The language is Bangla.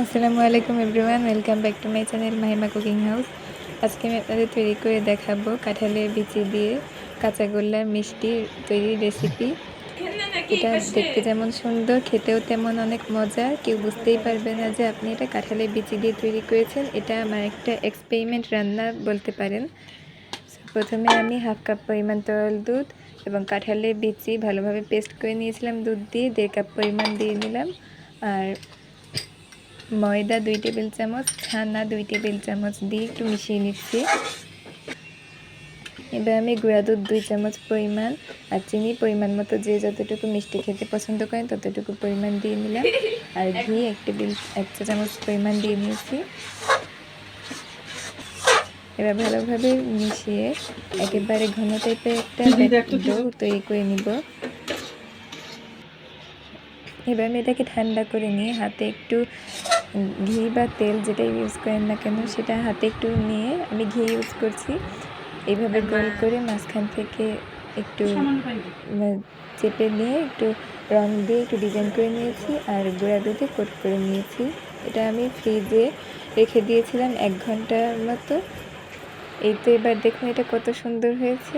আসসালামু আলাইকুম everyone, welcome back to my channel Mahima cooking house. আজকে আমি আপনাদের তৈরি করে দেখাবো কাঁঠালের বিচি দিয়ে কাঁচাগোল্লার মিষ্টি তৈরির রেসিপি। এটা দেখতে যেমন সুন্দর, খেতেও তেমন অনেক মজার। কেউ বুঝতেই পারবে না যে আপনি এটা কাঁঠালের বিচি দিয়ে তৈরি করেছেন। এটা আমার একটা এক্সপেরিমেন্ট রান্না বলতে পারেন। প্রথমে আমি হাফ কাপ পরিমাণ তরল দুধ এবং কাঁঠালের বিচি ভালোভাবে পেস্ট করে নিয়েছিলাম। দুধ দিয়ে 1.5 কাপ পরিমাণ দিয়ে নিলাম। আর ময়দা 2 টেবিল চামচ, ছানা 2 টেবিল চামচ দিয়ে একটু মিশিয়ে নিচ্ছি। এবার আমি গুঁড়া দুধ 2 চামচ পরিমাণ আর চিনি পরিমাণ মতো, যে যতটুকু মিষ্টি খেতে পছন্দ করেন ততটুকু পরিমাণ দিয়ে নিলাম। আর ঘি 1 চা চামচ পরিমাণ দিয়ে নিয়েছি। এবার ভালোভাবে মিশিয়ে একেবারে ঘন টাইপের একটা ডো তৈরি করে নিব। এবার আমি এটাকে ঠান্ডা করে নিয়ে হাতে একটু ঘি বা তেল যেটা ইউজ করেন না কেন সেটা হাতে একটু নিয়ে, আমি ঘি ইউজ করছি। এইভাবে গোল করে মাঝখান থেকে একটু চেপে নিয়ে একটু রং দিয়ে একটু ডিজাইন করে নিয়েছি আর গুঁড়া দুধে কোট করে নিয়েছি। এটা আমি ফ্রিজে রেখে দিয়েছিলাম 1 ঘন্টার মতো। এই তো এবার দেখুন এটা কত সুন্দর হয়েছে।